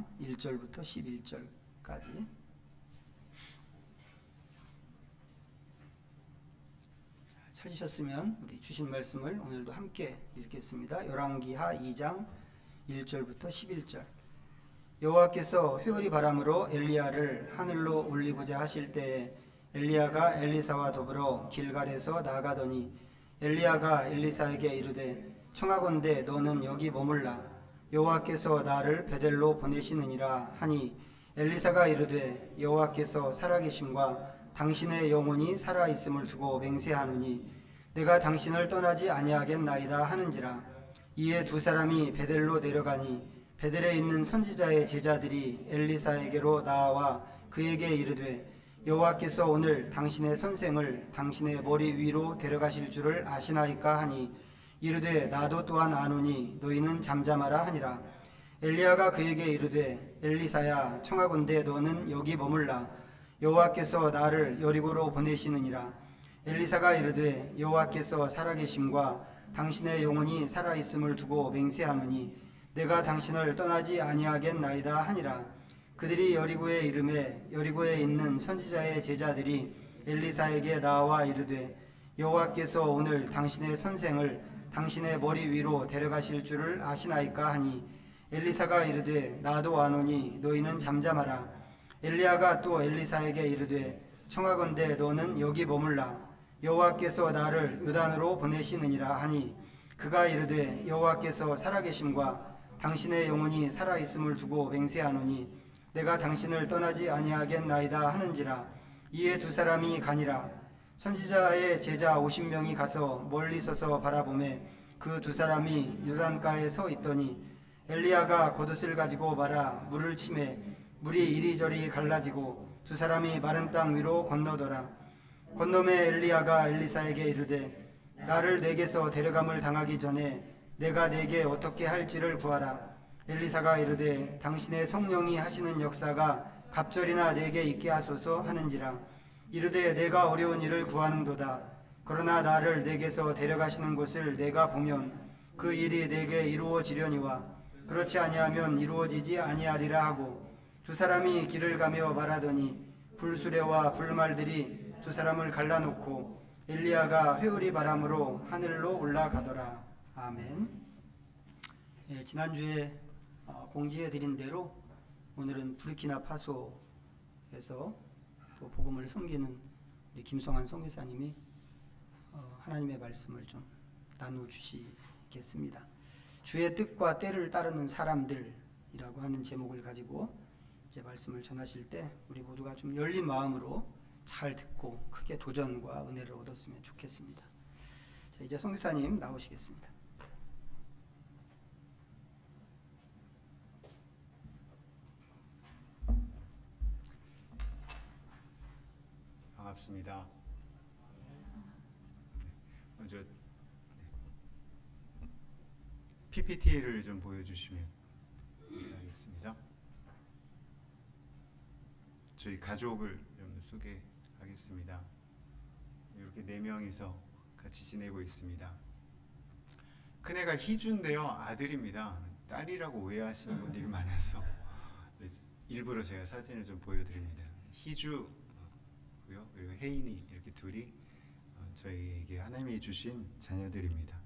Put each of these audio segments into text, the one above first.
2장 1절부터 11절까지. 찾으셨으면 우리 주신 말씀을 오늘도 함께 읽겠습니다. 열왕기하 2장 1절부터 11절. 여호와께서 회오리 바람으로 엘리야를 하늘로 올리고자 하실 때에 엘리야가 엘리사와 더불어 길갈에서 나가더니 엘리야가 엘리사에게 이르되 청하건대 너는 여기 머물라. 여호와께서 나를 베델로 보내시느니라 하니 엘리사가 이르되 여호와께서 살아계심과 당신의 영혼이 살아있음을 두고 맹세하노니 내가 당신을 떠나지 아니하겠나이다 하는지라. 이에 두 사람이 베델로 내려가니 베델에 있는 선지자의 제자들이 엘리사에게로 나아와 그에게 이르되 여호와께서 오늘 당신의 선생을 당신의 머리 위로 데려가실 줄을 아시나이까 하니 이르되 나도 또한 아노니 너희는 잠잠하라 하니라. 엘리야가 그에게 이르되 엘리사야 청하건대 너는 여기 머물라. 여호와께서 나를 여리고로 보내시느니라. 엘리사가 이르되 여호와께서 살아계심과 당신의 영혼이 살아있음을 두고 맹세하노니 내가 당신을 떠나지 아니하겠나이다 하니라. 그들이 여리고에 이르매 여리고에 있는 선지자의 제자들이 엘리사에게 나와 이르되 여호와께서 오늘 당신의 선생을 당신의 머리 위로 데려가실 줄을 아시나이까 하니 엘리사가 이르되 나도 아노니 너희는 잠잠하라. 엘리야가 또 엘리사에게 이르되 청하건대 너는 여기 머물라. 여호와께서 나를 요단으로 보내시느니라 하니 그가 이르되 여호와께서 살아계심과 당신의 영혼이 살아있음을 두고 맹세하노니 내가 당신을 떠나지 아니하겠나이다 하는지라. 이에 두 사람이 가니라. 선지자의 제자 50명이 가서 멀리 서서 바라보매 그 두 사람이 요단가에 서 있더니 엘리야가 겉옷을 가지고 말아 물을 치매 물이 이리저리 갈라지고 두 사람이 마른 땅 위로 건너더라. 건너매 엘리야가 엘리사에게 이르되 나를 내게서 데려감을 당하기 전에 내가 내게 어떻게 할지를 구하라. 엘리사가 이르되 당신의 성령이 하시는 역사가 갑절이나 내게 있게 하소서 하는지라. 이르되 내가 어려운 일을 구하는도다. 그러나 나를 내게서 데려가시는 곳을 내가 보면 그 일이 내게 이루어지려니와 그렇지 아니하면 이루어지지 아니하리라 하고 두 사람이 길을 가며 말하더니 불수레와 불말들이 두 사람을 갈라놓고 엘리야가 회오리 바람으로 하늘로 올라가더라. 아멘. 예, 지난주에 공지해드린 대로 오늘은 부르키나파소에서 또 복음을 섬기는 우리 김성환 선교사님이 하나님의 말씀을 좀 나눠주시겠습니다. 주의 뜻과 때를 따르는 사람들이라고 하는 제목을 가지고 이제 말씀을 전하실 때 우리 모두가 좀 열린 마음으로 잘 듣고 크게 도전과 은혜를 얻었으면 좋겠습니다. 자, 이제 선교사님 나오시겠습니다. 반갑습니다. 먼저 PPT를 좀 보여주시면 감사하겠습니다. 저희 가족을 좀 소개하겠습니다. 이렇게 4명이서 같이 지내고 있습니다. 큰애가 희주인데요. 아들입니다. 딸이라고 오해하시는 분들이 많아서 일부러 제가 사진을 좀 보여드립니다. 희주고요. 그리고 혜인이 이렇게 둘이 저희에게 하나님이 주신 자녀들입니다.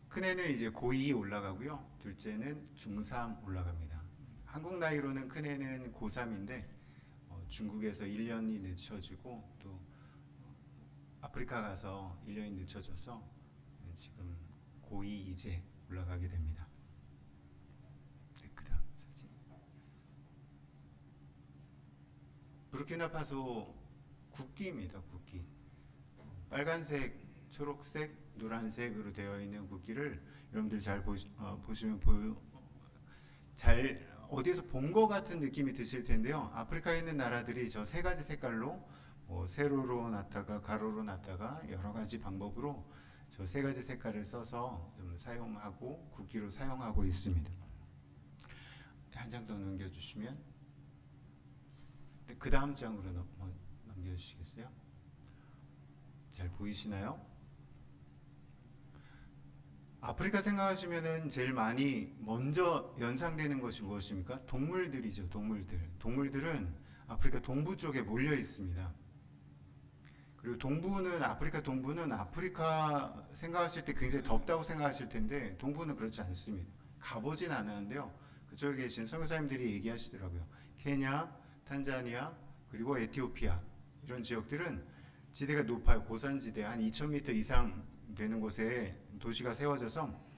큰애는 이제 고2 올라가고요. 둘째는 중3 올라갑니다. 한국 나이로는 큰애는 고3인데 중국에서 1년이 늦춰지고 또 아프리카 가서 1년이 늦춰져서 지금 고2 이제 올라가게 됩니다. 네, 그다음 사진. 부르키나파소 국기입니다. 국기. 빨간색, 초록색, 노란색으로 되어 있는 국기를 여러분들 잘 보시면 잘 어디에서 본 것 같은 느낌이 드실 텐데요. 아프리카에 있는 나라들이 저 3가지 색깔로 세로로 놨다가 가로로 놨다가 여러 가지 방법으로 저 3가지 색깔을 써서 좀 사용하고 국기로 사용하고 있습니다. 한 장 더 넘겨주시면 그 다음 장으로 넘겨주시겠어요? 잘 보이시나요? 아프리카 생각하시면은 제일 많이 먼저 연상되는 것이 무엇입니까? 동물들이죠. 동물들은 아프리카 동부 쪽에 몰려 있습니다. 그리고 아프리카 동부는 아프리카 생각하실 때 굉장히 덥다고 생각하실 텐데 동부는 그렇지 않습니다. 가보진 않았는데요. 그쪽에 계신 선교사님들이 얘기하시더라고요. 케냐, 탄자니아, 그리고 에티오피아 이런 지역들은 지대가 높아요. 고산지대 한 2000m 이상 되는 곳에 도시가 세워져서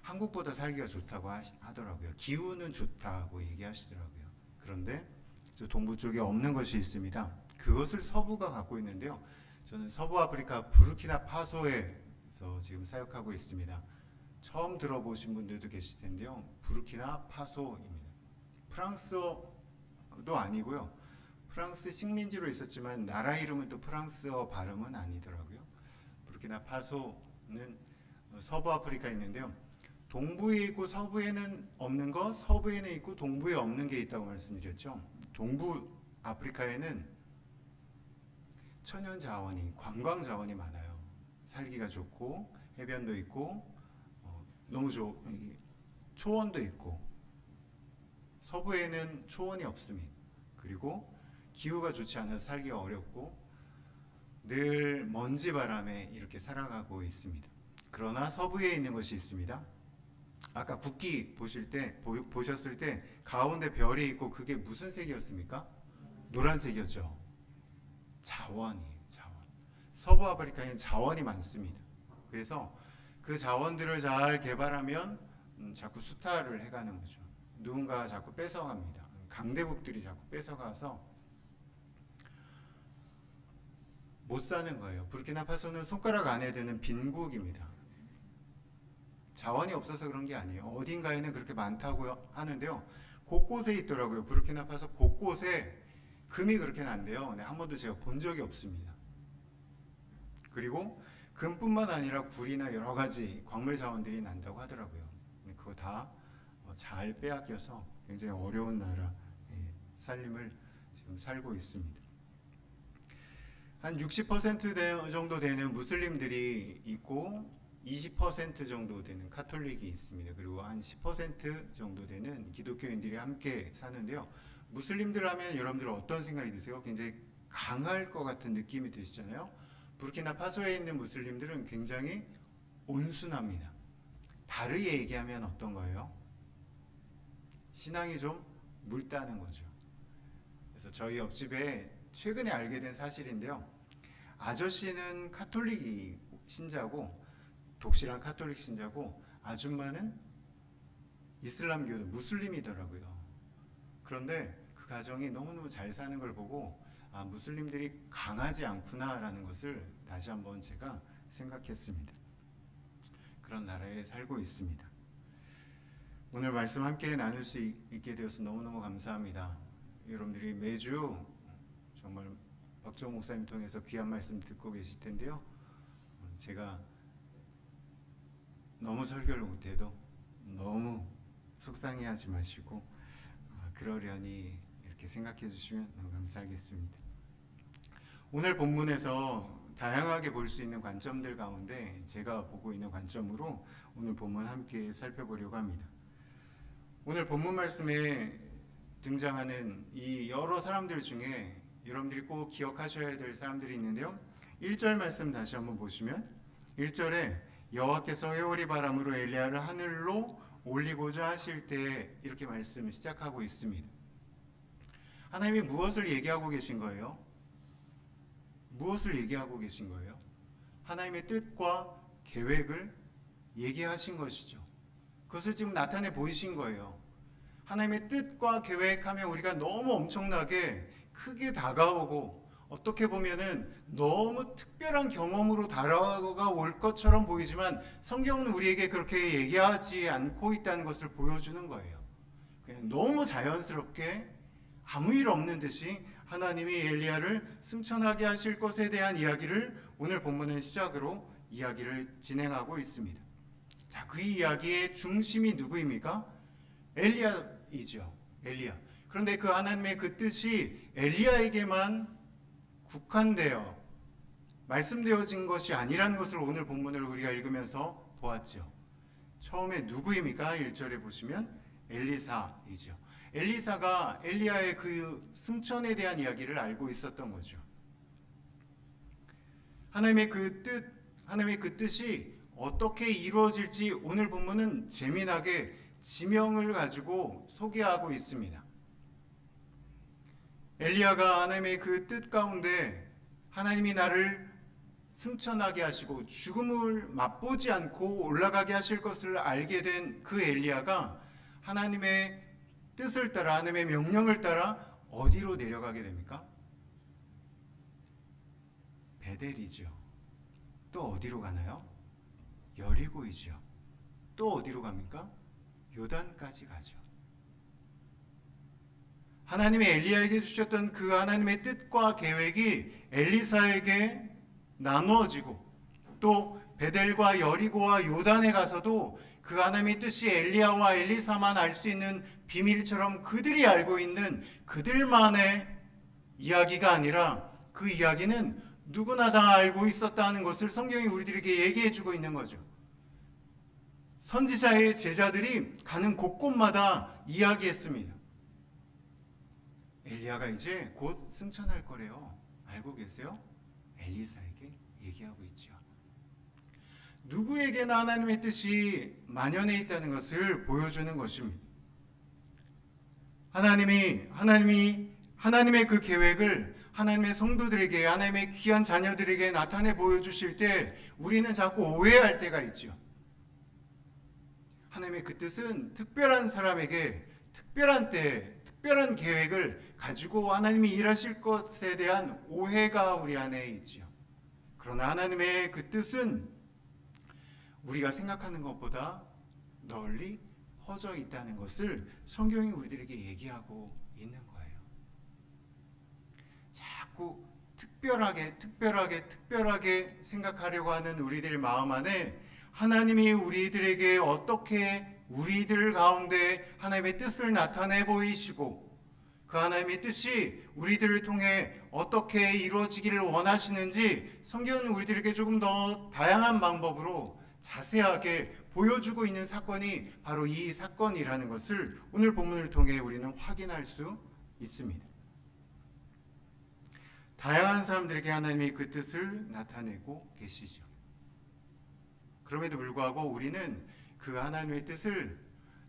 한국보다 살기가 좋다고 하더라고요. 기후는 좋다고 얘기하시더라고요. 그런데 저 동부 쪽에 없는 것이 있습니다. 그것을 서부가 갖고 있는데요. 저는 서부 아프리카 부르키나파소에서 지금 사역하고 있습니다. 처음 들어보신 분들도 계실 텐데요. 부르키나파소입니다. 프랑스어도 아니고요. 프랑스 식민지로 있었지만 나라 이름은 또 프랑스어 발음은 아니더라고요. 부르키나파소는 서부 아프리카에 있는데요. 동부에 있고 서부에는 없는 거, 서부에는 있고 동부에 없는 게 있다고 말씀드렸죠. 동부 아프리카에는 천연 자원이, 관광 자원이 많아요. 살기가 좋고 해변도 있고 너무 초원도 있고. 서부에는 초원이 없습니다. 그리고 기후가 좋지 않아서 살기가 어렵고 늘 먼지 바람에 이렇게 살아가고 있습니다. 그러나 서부에 있는 것이 있습니다. 아까 국기 보셨을 때 가운데 별이 있고 그게 무슨 색이었습니까? 노란색이었죠. 자원이에요. 자원. 서부 아프리카에는 자원이 많습니다. 그래서 그 자원들을 잘 개발하면 자꾸 수탈을 해가는 거죠. 누군가 자꾸 뺏어갑니다. 강대국들이 자꾸 뺏어가서 못 사는 거예요. 부르키나파소는 손가락 안에 드는 빈국입니다. 자원이 없어서 그런 게 아니에요. 어딘가에는 그렇게 많다고 하는데요. 곳곳에 있더라고요. 부르키나파소 곳곳에 금이 그렇게 난대요. 근데 한 번도 제가 본 적이 없습니다. 그리고 금뿐만 아니라 굴이나 여러 가지 광물 자원들이 난다고 하더라고요. 근데 그거 다 잘 빼앗겨서 굉장히 어려운 나라의 살림을 지금 살고 있습니다. 한 60% 정도 되는 무슬림들이 있고 20% 정도 되는 카톨릭이 있습니다. 그리고 한 10% 정도 되는 기독교인들이 함께 사는데요. 무슬림들 하면 여러분들 어떤 생각이 드세요? 굉장히 강할 것 같은 느낌이 드시잖아요. 부르키나파소에 있는 무슬림들은 굉장히 온순합니다. 다르게 얘기하면 어떤 거예요? 신앙이 좀 묽다는 거죠. 그래서 저희 옆집에 최근에 알게 된 사실인데요. 아저씨는 카톨릭 신자고 독실한 카톨릭 신자고 아줌마는 이슬람교도 무슬림이더라고요. 그런데 그 가정이 너무너무 잘 사는 걸 보고 아, 무슬림들이 강하지 않구나라는 것을 다시 한번 제가 생각했습니다. 그런 나라에 살고 있습니다. 오늘 말씀 함께 나눌 수 있게 되어서 너무너무 감사합니다. 여러분들이 매주 정말 박정호 목사님 통해서 귀한 말씀 듣고 계실 텐데요. 제가 너무 설교를 못해도 너무 속상해하지 마시고 그러려니 이렇게 생각해 주시면 너무 감사하겠습니다. 오늘 본문에서 다양하게 볼 수 있는 관점들 가운데 제가 보고 있는 관점으로 오늘 본문 함께 살펴보려고 합니다. 오늘 본문 말씀에 등장하는 이 여러 사람들 중에 여러분들이 꼭 기억하셔야 될 사람들이 있는데요. 1절 말씀 다시 한번 보시면 1절에 여호와께서 회오리 바람으로 엘리야를 하늘로 올리고자 하실 때 이렇게 말씀을 시작하고 있습니다. 하나님이 무엇을 얘기하고 계신 거예요? 무엇을 얘기하고 계신 거예요? 하나님의 뜻과 계획을 얘기하신 것이죠. 그것을 지금 나타내 보이신 거예요. 하나님의 뜻과 계획하면 우리가 너무 엄청나게 크게 다가오고 어떻게 보면은 너무 특별한 경험으로 다가가 올 것처럼 보이지만 성경은 우리에게 그렇게 얘기하지 않고 있다는 것을 보여주는 거예요. 그냥 너무 자연스럽게 아무 일 없는 듯이 하나님이 엘리야를 승천하게 하실 것에 대한 이야기를 오늘 본문의 시작으로 이야기를 진행하고 있습니다. 자, 그 이야기의 중심이 누구입니까? 엘리야이죠. 엘리야. 그런데 그 하나님의 그 뜻이 엘리야에게만 국한되어 말씀되어진 것이 아니라는 것을 오늘 본문을 우리가 읽으면서 보았죠. 처음에 누구입니까? 1절에 보시면 엘리사이죠. 엘리사가 엘리야의 그 승천에 대한 이야기를 알고 있었던 거죠. 하나님의 그 뜻이 어떻게 이루어질지 오늘 본문은 재미나게 지명을 가지고 소개하고 있습니다. 엘리야가 하나님의 그 뜻 가운데 하나님이 나를 승천하게 하시고 죽음을 맛보지 않고 올라가게 하실 것을 알게 된 그 엘리야가 하나님의 뜻을 따라 하나님의 명령을 따라 어디로 내려가게 됩니까? 베델이죠. 또 어디로 가나요? 여리고이죠. 또 어디로 갑니까? 요단까지 가죠. 하나님이 엘리야에게 주셨던 그 하나님의 뜻과 계획이 엘리사에게 나누어지고 또 베델과 여리고와 요단에 가서도 그 하나님의 뜻이 엘리야와 엘리사만 알 수 있는 비밀처럼 그들이 알고 있는 그들만의 이야기가 아니라 그 이야기는 누구나 다 알고 있었다는 것을 성경이 우리들에게 얘기해 주고 있는 거죠. 선지자의 제자들이 가는 곳곳마다 이야기했습니다. 엘리야가 이제 곧 승천할 거래요. 알고 계세요? 엘리사에게 얘기하고 있죠. 누구에게나 하나님의 뜻이 만연해 있다는 것을 보여주는 것입니다. 하나님의 그 계획을 하나님의 성도들에게, 하나님의 귀한 자녀들에게 나타내 보여주실 때 우리는 자꾸 오해할 때가 있죠. 하나님의 그 뜻은 특별한 사람에게 특별한 때, 특별한 계획을 가지고 하나님이 일하실 것에 대한 오해가 우리 안에 있지요. 그러나 하나님의 그 뜻은 우리가 생각하는 것보다 널리 퍼져 있다는 것을 성경이 우리들에게 얘기하고 있는 거예요. 자꾸 특별하게 생각하려고 하는 우리들의 마음 안에 하나님이 우리들에게 어떻게 우리들 가운데 하나님의 뜻을 나타내 보이시고 그 하나님의 뜻이 우리들을 통해 어떻게 이루어지기를 원하시는지 성경은 우리들에게 조금 더 다양한 방법으로 자세하게 보여주고 있는 사건이 바로 이 사건이라는 것을 오늘 본문을 통해 우리는 확인할 수 있습니다. 다양한 사람들에게 하나님의 그 뜻을 나타내고 계시죠. 그럼에도 불구하고 우리는 그 하나님의 뜻을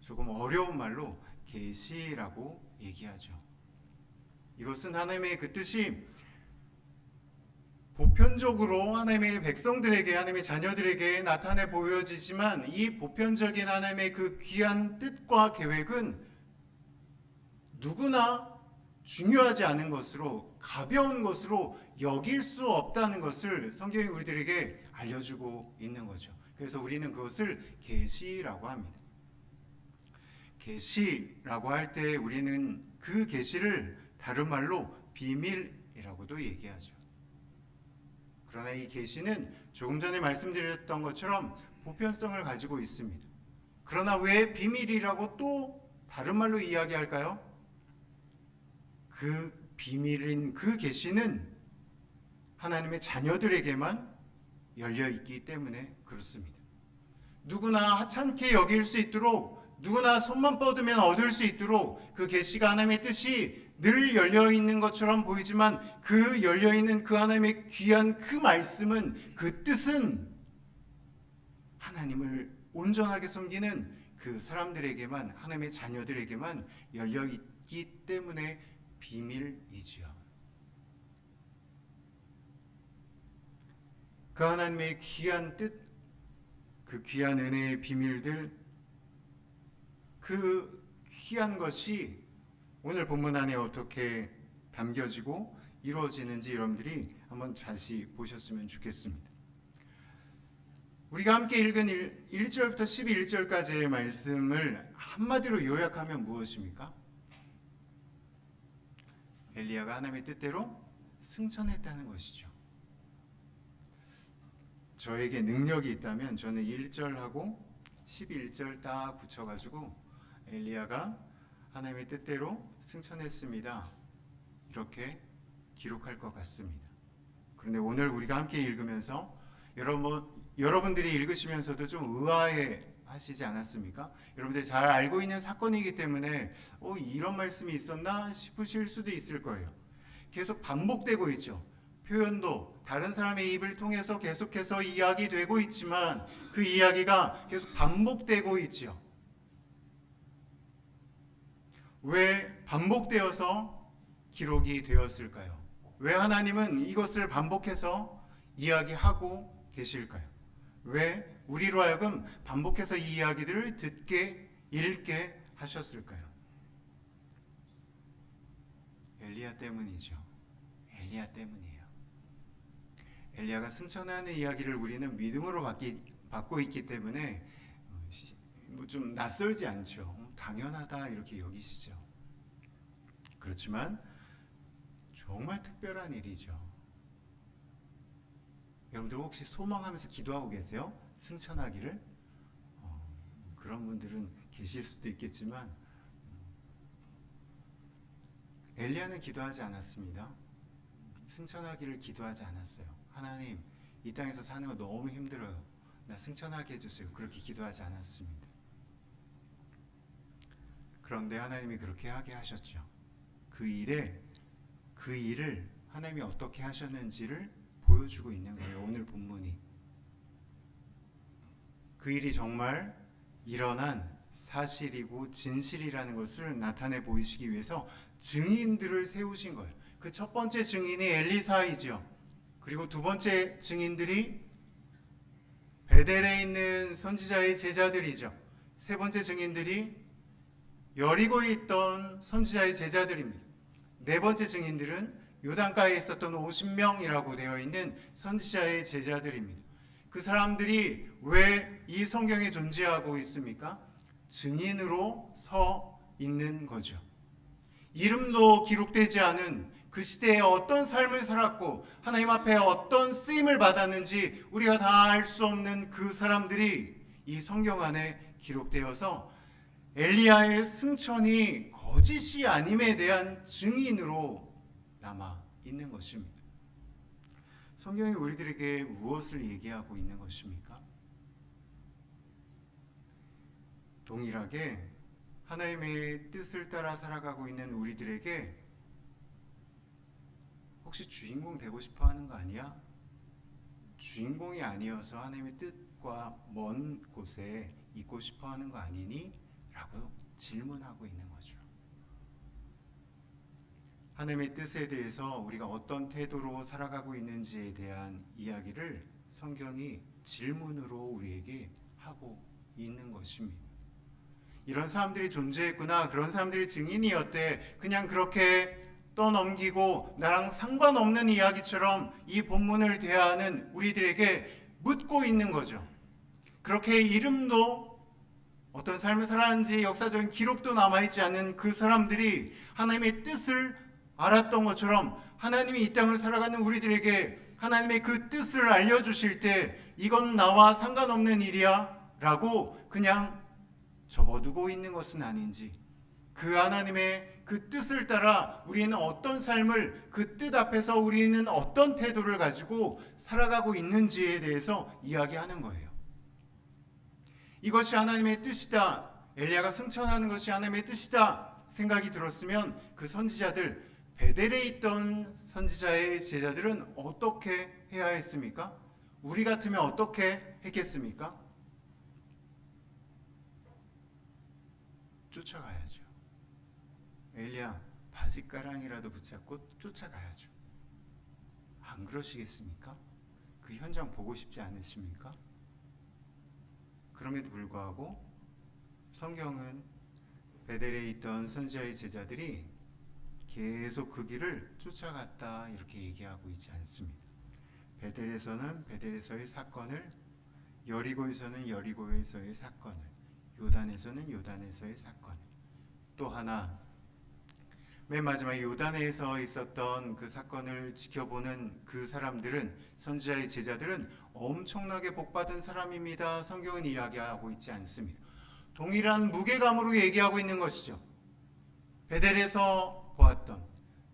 조금 어려운 말로 계시라고 얘기하죠. 이것은 하나님의 그 뜻이 보편적으로 하나님의 백성들에게, 하나님의 자녀들에게 나타내 보여지지만 이 보편적인 하나님의 그 귀한 뜻과 계획은 누구나 중요하지 않은 것으로, 가벼운 것으로 여길 수 없다는 것을 성경이 우리들에게 알려주고 있는 거죠. 그래서 우리는 그것을 계시라고 합니다. 계시라고 할 때 우리는 그 계시를 다른 말로 비밀이라고도 얘기하죠. 그러나 이 계시는 조금 전에 말씀드렸던 것처럼 보편성을 가지고 있습니다. 그러나 왜 비밀이라고 또 다른 말로 이야기할까요? 그 비밀인 그 계시는 하나님의 자녀들에게만 열려 있기 때문에 그렇습니다. 누구나 하찮게 여길 수 있도록, 누구나 손만 뻗으면 얻을 수 있도록 그 계시가 하나님의 뜻이 늘 열려 있는 것처럼 보이지만 그 열려 있는 그 하나님의 귀한 그 말씀은, 그 뜻은 하나님을 온전하게 섬기는 그 사람들에게만, 하나님의 자녀들에게만 열려 있기 때문에 비밀이지요. 그 하나님의 귀한 뜻, 그 귀한 은혜의 비밀들, 그 귀한 것이 오늘 본문 안에 어떻게 담겨지고 이루어지는지 여러분들이 한번 다시 보셨으면 좋겠습니다. 우리가 함께 읽은 1절부터 11절까지의 말씀을 한마디로 요약하면 무엇입니까? 엘리야가 하나님의 뜻대로 승천했다는 것이죠. 저에게 능력이 있다면 저는 1절하고 11절 딱 붙여가지고 엘리야가 하나님의 뜻대로 승천했습니다, 이렇게 기록할 것 같습니다. 그런데 오늘 우리가 함께 읽으면서 여러분들이 읽으시면서도 좀 의아해 하시지 않았습니까? 여러분들 잘 알고 있는 사건이기 때문에 이런 말씀이 있었나 싶으실 수도 있을 거예요. 계속 반복되고 있죠. 표현도 다른 사람의 입을 통해서 계속해서 이야기되고 있지만 그 이야기가 계속 반복되고 있지요. 왜 반복되어서 기록이 되었을까요? 왜 하나님은 이것을 반복해서 이야기하고 계실까요? 왜 우리로 하여금 반복해서 이 이야기들을 듣게, 읽게 하셨을까요? 엘리야 때문이죠. 엘리야 때문이에요. 엘리야가 승천하는 이야기를 우리는 믿음으로 받고 있기 때문에 좀 낯설지 않죠. 당연하다 이렇게 여기시죠. 그렇지만 정말 특별한 일이죠. 여러분들 혹시 소망하면서 기도하고 계세요? 승천하기를? 그런 분들은 계실 수도 있겠지만 엘리야는 기도하지 않았습니다. 승천하기를 기도하지 않았어요. 하나님, 이 땅에서 사는 거 너무 힘들어요. 나 승천하게 해주세요. 그렇게 기도하지 않았습니다. 그런데 하나님이 그렇게 하게 하셨죠. 그 일을 하나님이 어떻게 하셨는지를 보여주고 있는 거예요. 오늘 본문이. 그 일이 정말 일어난 사실이고 진실이라는 것을 나타내 보이시기 위해서 증인들을 세우신 거예요. 그 첫 번째 증인이 엘리사이죠. 그리고 두 번째 증인들이 베델에 있는 선지자의 제자들이죠. 세 번째 증인들이 여리고에 있던 선지자의 제자들입니다. 네 번째 증인들은 요단가에 있었던 50명이라고 되어 있는 선지자의 제자들입니다. 그 사람들이 왜 이 성경에 존재하고 있습니까? 증인으로 서 있는 거죠. 이름도 기록되지 않은 그 시대에 어떤 삶을 살았고 하나님 앞에 어떤 쓰임을 받았는지 우리가 다 알 수 없는 그 사람들이 이 성경 안에 기록되어서 엘리야의 승천이 거짓이 아님에 대한 증인으로 남아 있는 것입니다. 성경이 우리들에게 무엇을 얘기하고 있는 것입니까? 동일하게 하나님의 뜻을 따라 살아가고 있는 우리들에게 혹시 주인공 되고 싶어 하는 거 아니야? 주인공이 아니어서 하나님의 뜻과 먼 곳에 있고 싶어 하는 거 아니니? 라고 질문하고 있는 거죠. 하나님의 뜻에 대해서 우리가 어떤 태도로 살아가고 있는지에 대한 이야기를 성경이 질문으로 우리에게 하고 있는 것입니다. 이런 사람들이 존재했구나, 그런 사람들이 증인이었대, 그냥 그렇게 떠넘기고 나랑 상관없는 이야기처럼 이 본문을 대하는 우리들에게 묻고 있는 거죠. 그렇게 이름도 어떤 삶을 살았는지 역사적인 기록도 남아있지 않은 그 사람들이 하나님의 뜻을 알았던 것처럼 하나님이 이 땅을 살아가는 우리들에게 하나님의 그 뜻을 알려주실 때 이건 나와 상관없는 일이야 라고 그냥 접어두고 있는 것은 아닌지, 그 하나님의 그 뜻을 따라 우리는 어떤 삶을, 그 뜻 앞에서 우리는 어떤 태도를 가지고 살아가고 있는지에 대해서 이야기하는 거예요. 이것이 하나님의 뜻이다, 엘리야가 승천하는 것이 하나님의 뜻이다 생각이 들었으면 그 선지자들, 베델에 있던 선지자의 제자들은 어떻게 해야 했습니까? 우리 같으면 어떻게 했겠습니까? 쫓아가야죠. 엘리야, 바짓가랑이라도 붙잡고 쫓아가야죠. 안 그러시겠습니까? 그 현장 보고 싶지 않으십니까? 그럼에도 불구하고 성경은 베델에 있던 선지자의 제자들이 계속 그 길을 쫓아갔다 이렇게 얘기하고 있지 않습니다. 베델에서는 베델에서의 사건을, 여리고에서는 여리고에서의 사건을, 요단에서는 요단에서의 사건을, 또 하나 맨 마지막 요단에서 있었던 그 사건을 지켜보는 그 사람들은, 선지자의 제자들은 엄청나게 복받은 사람입니다. 성경은 이야기하고 있지 않습니다. 동일한 무게감으로 얘기하고 있는 것이죠. 베델에서 보았던,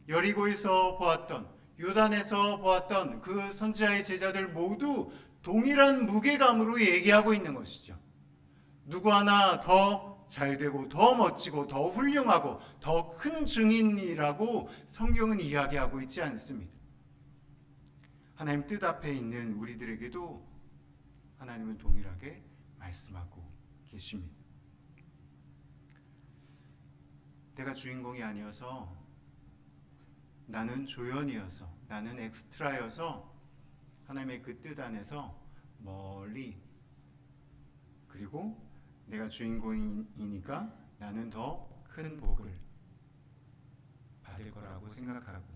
여리고에서 보았던, 요단에서 보았던 그 선지자의 제자들 모두 동일한 무게감으로 얘기하고 있는 것이죠. 누구 하나 더 잘되고 더 멋지고 더 훌륭하고 더 큰 증인이라고 성경은 이야기하고 있지 않습니다. 하나님 뜻 앞에 있는 우리들에게도 하나님은 동일하게 말씀하고 계십니다. 내가 주인공이 아니어서, 나는 조연이어서, 나는 엑스트라여서 하나님의 그 뜻 안에서 멀리, 그리고 내가 주인공이니까 나는 더 큰 복을 받을 거라고 생각하고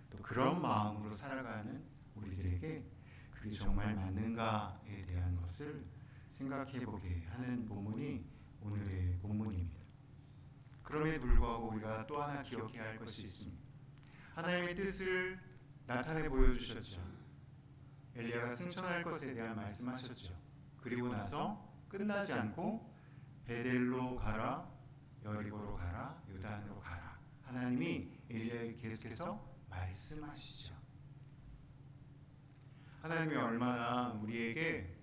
또 그런 마음으로 살아가는 우리들에게 그게 정말 맞는가에 대한 것을 생각해 보게 하는 본문이 오늘의 본문입니다. 그럼에도 불구하고 우리가 또 하나 기억해야 할 것이 있습니다. 하나님의 뜻을 나타내 보여주셨죠. 엘리야가 승천할 것에 대한 말씀하셨죠. 그리고 나서 끝나지 않고 베델로 가라, 여리고로 가라, 요단으로 가라. 하나님이 엘리야에게 계속해서 말씀하시죠. 하나님이 얼마나 우리에게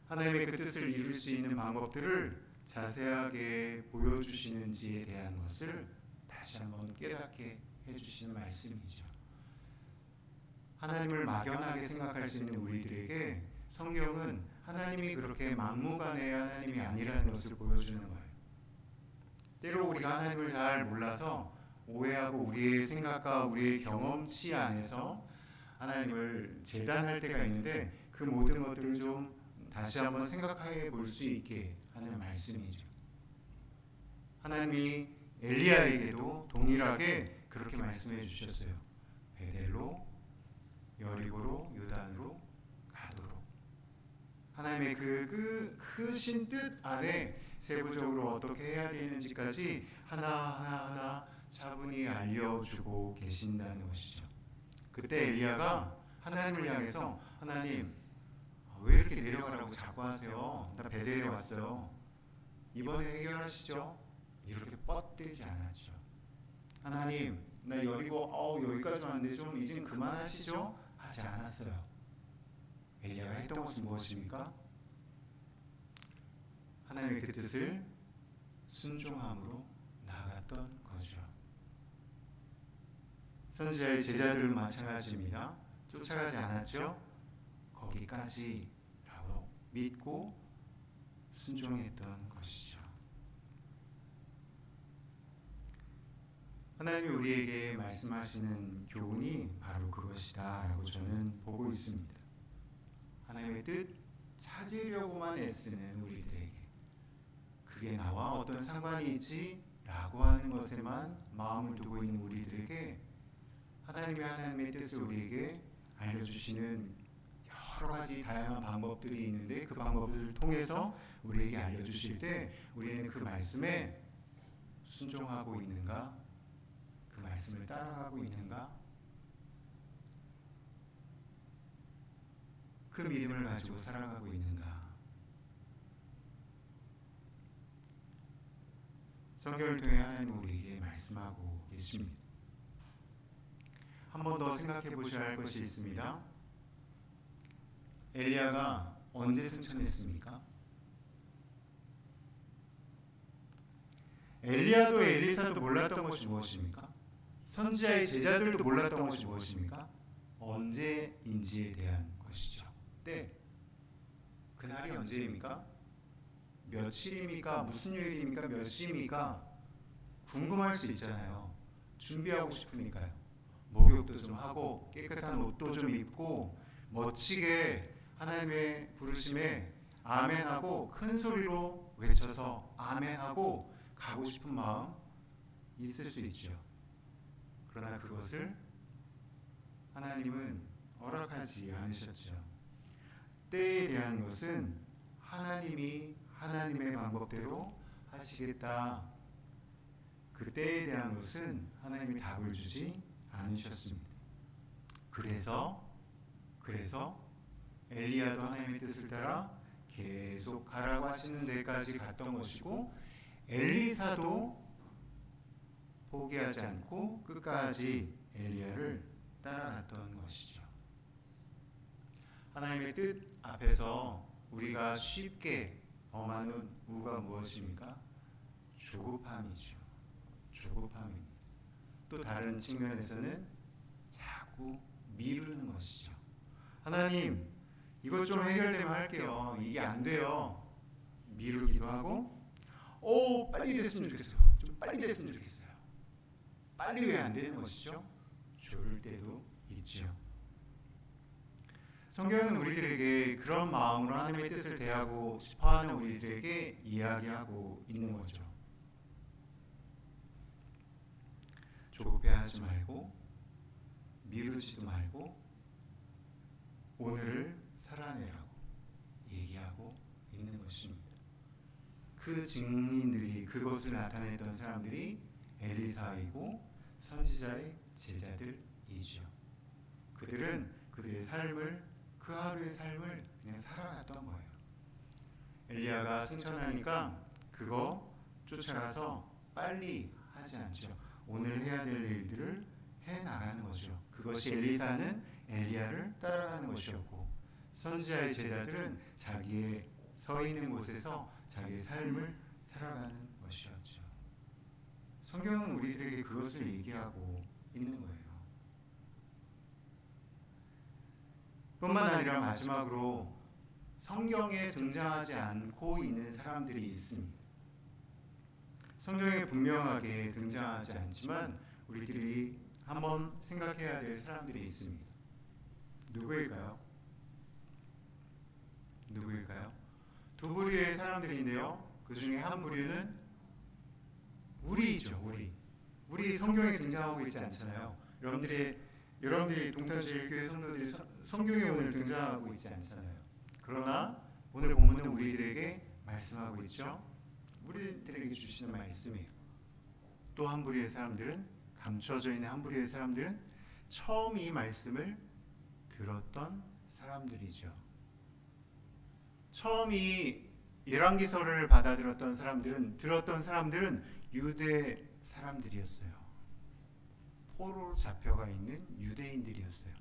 하나님의 그 뜻을 이룰 수 있는 방법들을 자세하게 보여주시는지에 대한 것을 다시 한번 깨닫게 해주시는 말씀이죠. 하나님을 막연하게 생각할 수 있는 우리들에게 성경은 하나님이 그렇게 막무가내의 하나님이 아니라는 것을 보여주는 거예요. 때로 우리가 하나님을 잘 몰라서 오해하고 우리의 생각과 우리의 경험치 안에서 하나님을 재단할 때가 있는데 그 모든 것들을 좀 다시 한번 생각해 볼 수 있게 하는 말씀이죠. 하나님이 엘리야에게도 동일하게 그렇게 말씀해 주셨어요. 베델로, 여리고로, 요단으로 가도록. 하나님의 그 크신 뜻 안에 세부적으로 어떻게 해야 되는지까지 하나하나 차분히 알려주고 계신다는 것이죠. 그때 엘리야가 하나님을 향해서 하나님, 왜 이렇게 내려가라고 자꾸 하세요? 나 베델에 왔어요. 이번에 해결하시죠? 이렇게 뻗대지 않았죠. 하나님, 나 여리고 여기까지 왔는데 좀 이젠 그만하시죠? 하지 않았어요. 엘리야가 했던 것은 무엇입니까? 하나님의 그 뜻을 순종함으로 나아갔던 거죠. 선지자의 제자들도 마찬가지입니다. 쫓아가지 않았죠? 거기까지라고 믿고 순종했던 것이죠. 하나님이 우리에게 말씀하시는 교훈이 바로 그것이다 라고 저는 보고 있습니다. 하나님의 뜻 찾으려고만 애쓰는 우리들에게 그게 나와 어떤 상관이 있지? 라고 하는 것에만 마음을 두고 있는 우리들에게 하나님의 뜻을 우리에게 알려주시는 여러 가지 다양한 방법들이 있는데 그 방법들을 통해서 우리에게 알려주실 때 우리는 그 말씀에 순종하고 있는가? 그 말씀을 따라가고 있는가? 그 믿음을 가지고 살아가고 있는가? 성경을 통해 하나님 우리에게 말씀하고 계십니다. 한 번 더 생각해 보셔야 할 것이 있습니다. 엘리야가 언제 승천했습니까? 엘리야도 엘리사도 몰랐던 것이 무엇입니까? 선지자의 제자들도 몰랐던 것이 무엇입니까? 언제인지에 대한 것이죠. 때. 그날이 언제입니까? 며칠입니까? 무슨 요일입니까? 몇 시입니까? 궁금할 수 있잖아요. 준비하고 싶으니까요. 목욕도 좀 하고 깨끗한 옷도 좀 입고 멋지게 하나님의 부르심에 아멘하고 큰 소리로 외쳐서 아멘하고 가고 싶은 마음 있을 수 있죠. 그러나 그것을 하나님은 허락하지 않으셨죠. 때에 대한 것은 하나님이 하나님의 방법대로 하시겠다. 그 때에 대한 것은 하나님이 답을 주지 않으셨습니다. 그래서 엘리야도 하나님의 뜻을 따라 계속 가라고 하시는 데까지 갔던 것이고 엘리사도 포기하지 않고 끝까지 엘리야를 따라갔던 것이죠. 하나님의 뜻 앞에서 우리가 쉽게 범하는 우가 무엇입니까? 조급함이죠. 조급함입니다. 또 다른 측면에서는 자꾸 미루는 것이죠. 하나님, 이것 좀 해결되면 할게요. 이게 안 돼요. 미루기도 하고, 빨리 됐으면 좋겠어요. 좀 빨리 됐으면 좋겠어요. 빨리 왜 안 되는 것이죠? 조를 때도 있죠. 성경은 우리들에게 그런 마음으로 하나님의 뜻을 대하고 싶어하는 우리들에게 이야기하고 있는 거죠. 조급해하지 말고 미루지도 말고 오늘을 살아내라고 얘기하고 있는 것입니다. 그 증인들이, 그것을 나타냈던 사람들이 엘리사이고 선지자의 제자들이죠. 그들은 그들의 삶을, 그 하루의 삶을 그냥 살아갔던 거예요. 엘리야가 승천하니까 그거 쫓아가서 빨리 하지 않죠. 오늘 해야 될 일들을 해 나가는 거죠. 그것이 엘리사는 엘리야를 따라가는 것이었고, 선지자의 제자들은 자기의 서 있는 곳에서 자기의 삶을 살아가는 것이었죠. 성경은 우리들에게 그것을 얘기하고 있는 거예요. 뿐만 아니라 마지막으로 성경에 등장하지 않고 있는 사람들이 있습니다. 성경에 분명하게 등장하지 않지만 우리들이 한번 생각해야 될 사람들이 있습니다. 누구일까요? 두 부류의 사람들인데요. 그 중에 한 부류는 우리이죠. 우리 성경에 등장하고 있지 않잖아요. 여러분들이 동탄제일교회 성도들이 성경에 오늘 등장하고 있지 않잖아요. 그러나 오늘 본문은 우리들에게 말씀하고 있죠. 우리들에게 주시는 말씀이에요. 또 한 부류의 사람들은, 감춰져 있는 한 부류의 사람들은 처음 이 말씀을 들었던 사람들이죠. 처음 이 열왕기서를 받아들었던 사람들은 유대 사람들이었어요. 포로로 잡혀가 있는 유대인들이었어요.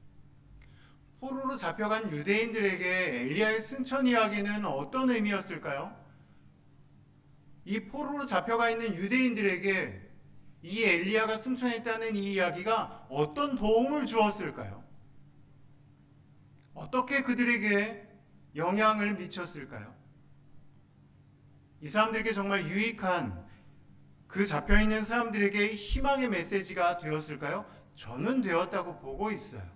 포로로 잡혀간 유대인들에게 엘리야의 승천 이야기는 어떤 의미였을까요? 이 포로로 잡혀가 있는 유대인들에게 이 엘리야가 승천했다는 이 이야기가 어떤 도움을 주었을까요? 어떻게 그들에게 영향을 미쳤을까요? 이 사람들에게 정말 유익한, 그 잡혀있는 사람들에게 희망의 메시지가 되었을까요? 저는 되었다고 보고 있어요.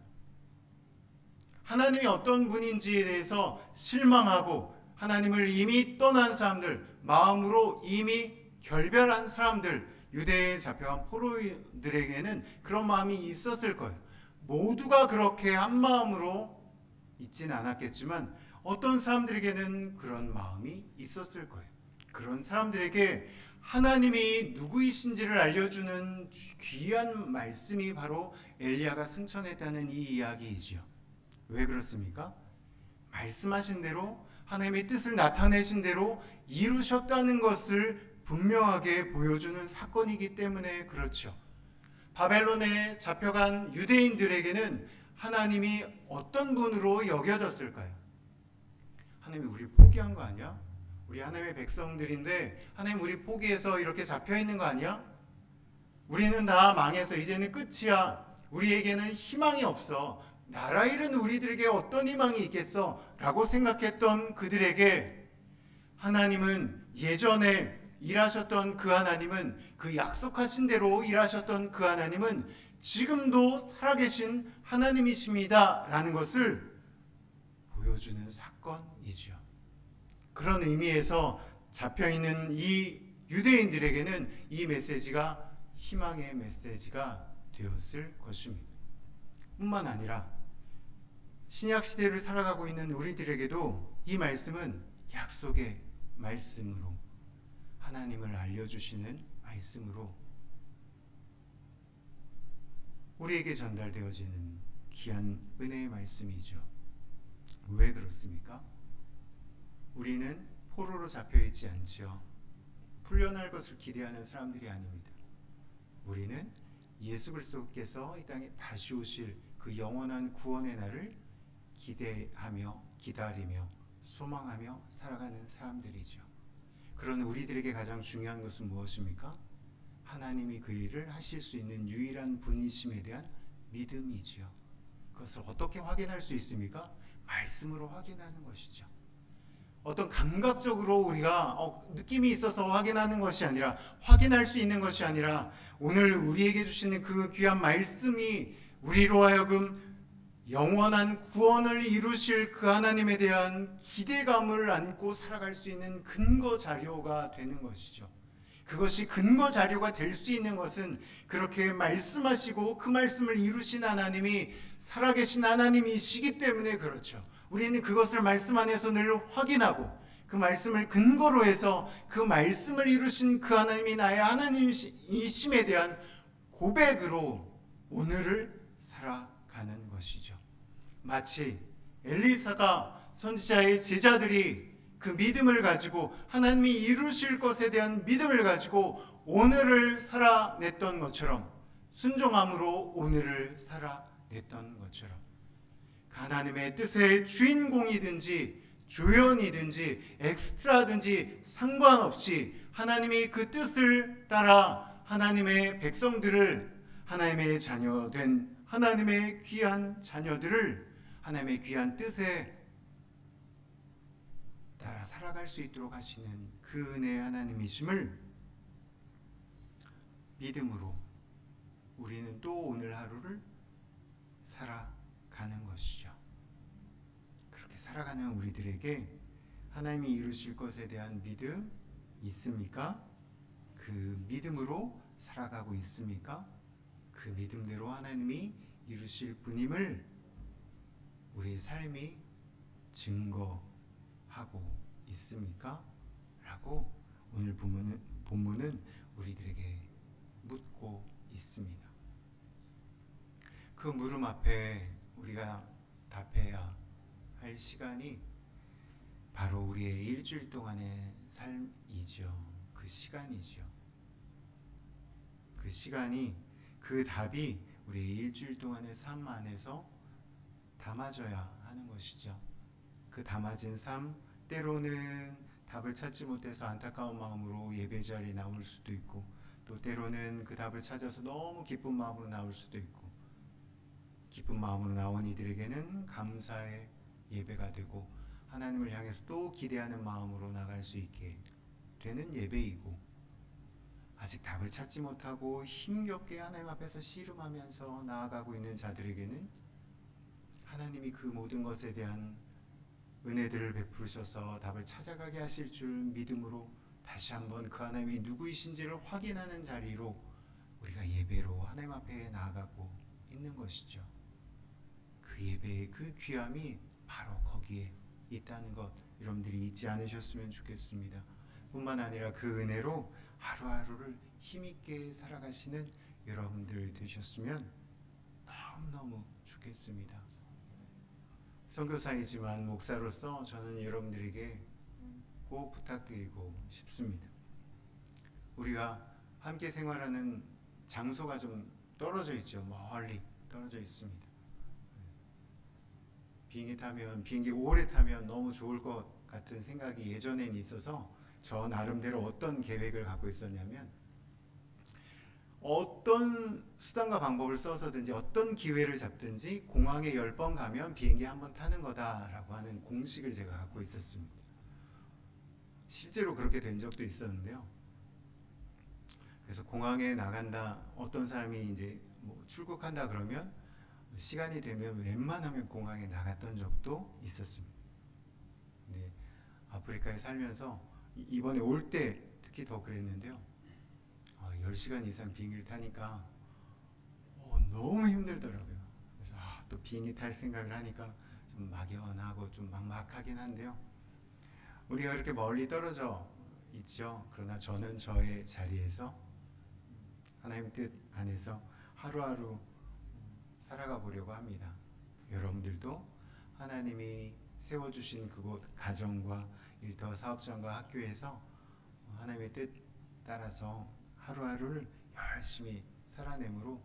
하나님이 어떤 분인지에 대해서 실망하고 하나님을 이미 떠난 사람들, 마음으로 이미 결별한 사람들, 유대에 잡혀간 포로들에게는 그런 마음이 있었을 거예요. 모두가 그렇게 한 마음으로 있진 않았겠지만 어떤 사람들에게는 그런 마음이 있었을 거예요. 그런 사람들에게 하나님이 누구이신지를 알려주는 귀한 말씀이 바로 엘리야가 승천했다는 이 이야기이지요. 왜 그렇습니까? 말씀하신 대로 하나님의 뜻을 나타내신 대로 이루셨다는 것을 분명하게 보여주는 사건이기 때문에 그렇죠. 바벨론에 잡혀간 유대인들에게는 하나님이 어떤 분으로 여겨졌을까요? 하나님이 우리 포기한 거 아니야? 우리 하나님의 백성들인데 하나님 우리 포기해서 이렇게 잡혀있는 거 아니야? 우리는 다 망해서 이제는 끝이야. 우리에게는 희망이 없어. 나라 잃은 우리들에게 어떤 희망이 있겠어? 라고 생각했던 그들에게 하나님은, 예전에 일하셨던 그 하나님은, 그 약속하신 대로 일하셨던 그 하나님은 지금도 살아계신 하나님이십니다 라는 것을 보여주는 사건이죠. 그런 의미에서 잡혀있는 이 유대인들에게는 이 메시지가 희망의 메시지가 되었을 것입니다. 뿐만 아니라 신약 시대를 살아가고 있는 우리들에게도 이 말씀은 약속의 말씀으로, 하나님을 알려주시는 말씀으로 우리에게 전달되어지는 귀한 은혜의 말씀이죠. 왜 그렇습니까? 우리는 포로로 잡혀있지 않지요. 풀려날 것을 기대하는 사람들이 아닙니다. 우리는 예수 그리스도께서 이 땅에 다시 오실 그 영원한 구원의 날을 기대하며 기다리며 소망하며 살아가는 사람들이죠. 그런 우리들에게 가장 중요한 것은 무엇입니까? 하나님이 그 일을 하실 수 있는 유일한 분이심에 대한 믿음이지요. 그것을 어떻게 확인할 수 있습니까? 말씀으로 확인하는 것이죠. 어떤 감각적으로 우리가 느낌이 있어서 확인하는 것이 아니라, 확인할 수 있는 것이 아니라, 오늘 우리에게 주시는 그 귀한 말씀이 우리로 하여금 영원한 구원을 이루실 그 하나님에 대한 기대감을 안고 살아갈 수 있는 근거 자료가 되는 것이죠. 그것이 근거 자료가 될 수 있는 것은 그렇게 말씀하시고 그 말씀을 이루신 하나님이 살아계신 하나님이시기 때문에 그렇죠. 우리는 그것을 말씀 안에서 늘 확인하고 그 말씀을 근거로 해서 그 말씀을 이루신 그 하나님이 나의 하나님이심에 대한 고백으로 오늘을 살아가는 것이죠. 마치 엘리사가 선지자의 제자들이 그 믿음을 가지고 하나님이 이루실 것에 대한 믿음을 가지고 오늘을 살아냈던 것처럼, 순종함으로 오늘을 살아냈던 것처럼, 하나님의 뜻의 주인공이든지 조연이든지 엑스트라든지 상관없이 하나님이 그 뜻을 따라 하나님의 백성들을, 하나님의 자녀된 하나님의 귀한 자녀들을 하나님의 귀한 뜻에 따라 살아갈 수 있도록 하시는 그 은혜의 하나님이심을 믿음으로 우리는 또 오늘 하루를 살아가는 것이죠. 그렇게 살아가는 우리들에게 하나님이 이루실 것에 대한 믿음 있습니까? 그 믿음으로 살아가고 있습니까? 그 믿음대로 하나님이 이루실 분임을 우리의 삶이 증거하고 있습니까? 라고 오늘 본문은 우리들에게 묻고 있습니다. 그 물음 앞에 우리가 답해야 할 시간이 바로 우리의 일주일 동안의 삶이죠. 그 시간이죠. 그 시간이, 그 답이 우리의 일주일 동안의 삶 안에서 담아져야 하는 것이죠. 그 담아진 삶, 때로는 답을 찾지 못해서 안타까운 마음으로 예배 자리에 나올 수도 있고, 또 때로는 그 답을 찾아서 너무 기쁜 마음으로 나올 수도 있고, 기쁜 마음으로 나온 이들에게는 감사의 예배가 되고 하나님을 향해서 또 기대하는 마음으로 나갈 수 있게 되는 예배이고, 아직 답을 찾지 못하고 힘겹게 하나님 앞에서 씨름하면서 나아가고 있는 자들에게는 하나님이 그 모든 것에 대한 은혜들을 베푸셔서 답을 찾아가게 하실 줄 믿음으로 다시 한번 그 하나님이 누구이신지를 확인하는 자리로 우리가 예배로 하나님 앞에 나아가고 있는 것이죠. 그 예배의 그 귀함이 바로 거기에 있다는 것, 여러분들이 잊지 않으셨으면 좋겠습니다. 뿐만 아니라 그 은혜로 하루하루를 힘있게 살아가시는 여러분들 되셨으면 너무너무 좋겠습니다. 선교사이지만 목사로서 저는 여러분들에게 꼭 부탁드리고 싶습니다. 우리가 함께 생활하는 장소가 좀 떨어져 있죠. 멀리 떨어져 있습니다. 비행기 오래 타면 너무 좋을 것 같은 생각이 예전엔 있어서 저 나름대로 어떤 계획을 갖고 있었냐면, 어떤 수단과 방법을 써서든지 어떤 기회를 잡든지 공항에 10번 가면 비행기 한 번 타는 거다라고 하는 공식을 제가 갖고 있었습니다. 실제로 그렇게 된 적도 있었는데요. 그래서 공항에 나간다, 어떤 사람이 이제 출국한다 그러면 시간이 되면 웬만하면 공항에 나갔던 적도 있었습니다. 네, 아프리카에 살면서 이번에 올 때 특히 더 그랬는데요. 10시간 이상 비행기를 타니까 너무 힘들더라고요. 그래서 또 비행기 탈 생각을 하니까 좀 막연하고 좀 막막하긴 한데요. 우리가 그렇게 멀리 떨어져 있죠. 그러나 저는 저의 자리에서 하나님 뜻 안에서 하루하루 살아가 보려고 합니다. 여러분들도 하나님이 세워주신 그곳 가정과 일터 사업장과 학교에서 하나님의 뜻 따라서 하루하루를 열심히 살아내므로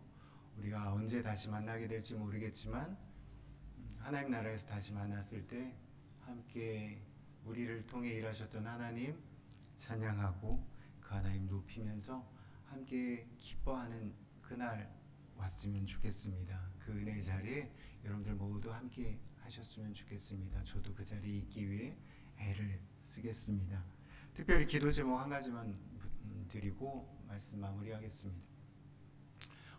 우리가 언제 다시 만나게 될지 모르겠지만 하나님 나라에서 다시 만났을 때 함께 우리를 통해 일하셨던 하나님 찬양하고 그 하나님 높이면서 함께 기뻐하는 그날 왔으면 좋겠습니다. 그 은혜 자리에 여러분들 모두 함께 하셨으면 좋겠습니다. 저도 그 자리에 있기 위해 애를 쓰겠습니다. 특별히 기도 제목 한 가지만 드리고 말씀 마무리하겠습니다.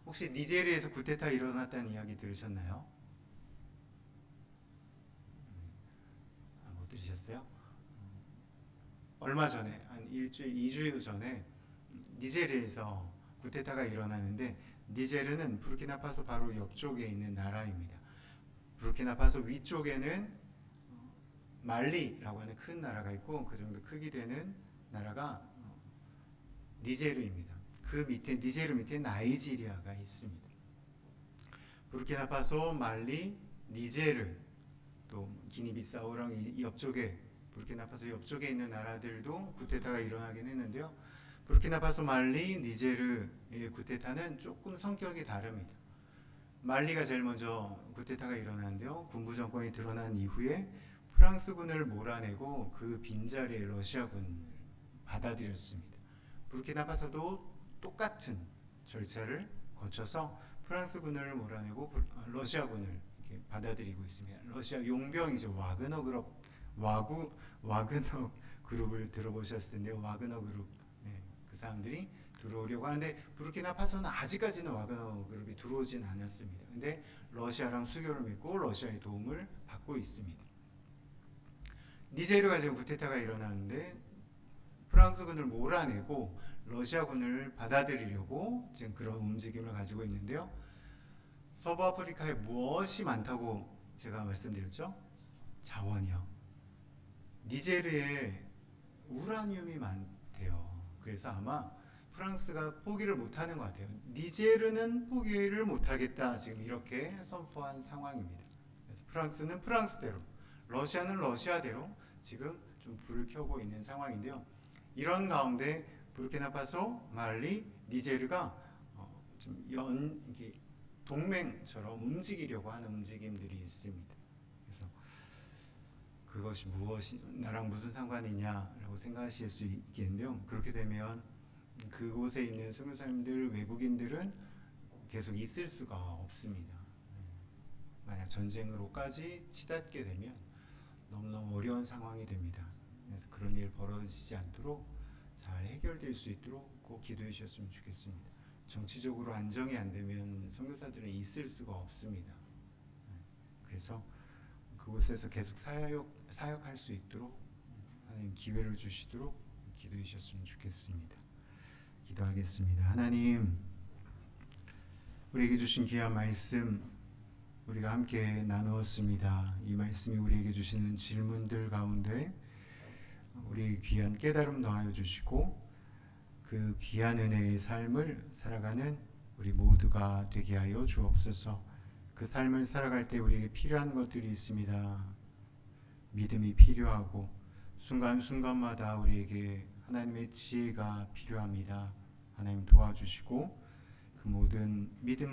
혹시 니제리아에서 쿠데타 일어났다는 이야기 들으셨나요? 못 들으셨어요? 얼마 전에 한 일주일, 2주 전에 니제리아에서 쿠데타가 일어나는데 니제르는 부르키나파소 바로 옆쪽에 있는 나라입니다. 부르키나파소 위쪽에는 말리라고 하는 큰 나라가 있고 그 정도 크기 되는 나라가 니제르입니다. 그 밑에 니제르 밑에 나이지리아가 있습니다. 부르키나파소, 말리, 니제르 또 기니비사우랑 이 옆쪽에 부르키나파소 옆쪽에 있는 나라들도 쿠데타가 일어나긴 했는데요. 부르키나파소, 말리, 니제르의 쿠데타는 조금 성격이 다릅니다. 말리가 제일 먼저 쿠데타가 일어나는데요. 군부 정권이 드러난 이후에 프랑스군을 몰아내고 그 빈자리에 러시아군을 받아들였습니다. 부르키나파소도 똑같은 절차를 거쳐서 프랑스군을 몰아내고 러시아군을 이렇게 받아들이고 있습니다. 러시아 용병이죠. 와그너 그룹을 들어보셨을 텐데요. 와그너 그룹 그 사람들이 들어오려고 하는데 부르키나파소는 아직까지는 와그너 그룹이 들어오진 않았습니다. 근데 러시아랑 수교를 맺고 러시아의 도움을 받고 있습니다. 니제르가 지금 쿠데타가 일어나는데 프랑스군을 몰아내고 러시아군을 받아들이려고 지금 그런 움직임을 가지고 있는데요. 서부 아프리카에 무엇이 많다고 제가 말씀드렸죠? 자원이요. 니제르에 우라늄이 많대요. 그래서 아마 프랑스가 포기를 못하는 것 같아요. 니제르는 포기를 못하겠다 지금 이렇게 선포한 상황입니다. 그래서 프랑스는 프랑스대로, 러시아는 러시아대로 지금 좀 불을 켜고 있는 상황인데요. 이런 가운데 부르키나파소, 말리, 니제르가 좀 이렇게 동맹처럼 움직이려고 하는 움직임들이 있습니다. 그래서 그것이 무엇이 나랑 무슨 상관이냐라고 생각하실 수 있겠는데요. 그렇게 되면 그곳에 있는 선교사님들, 외국인들은 계속 있을 수가 없습니다. 만약 전쟁으로까지 치닫게 되면 너무너무 어려운 상황이 됩니다. 그래서 그런 일 벌어지지 않도록 잘 해결될 수 있도록 꼭 기도해 주셨으면 좋겠습니다. 정치적으로 안정이 안 되면 선교사들은 있을 수가 없습니다. 그래서 그곳에서 계속 사역할 수 있도록 하나님 기회를 주시도록 기도해 주셨으면 좋겠습니다. 기도하겠습니다. 하나님, 우리에게 주신 귀한 말씀 우리가 함께 나누었습니다. 이 말씀이 우리에게 주시는 질문들 가운데 우리의 귀한 깨달음 더하여 주시고 그 귀한 은혜의 삶을 살아가는 우리 모두가 되게 하여 주옵소서. 그 삶을 살아갈 때 우리에게 필요한 것들이 있습니다. 믿음이 필요하고 순간순간마다 우리에게 하나님의 지혜가 필요합니다. 하나님 도와주시고 그 모든 믿음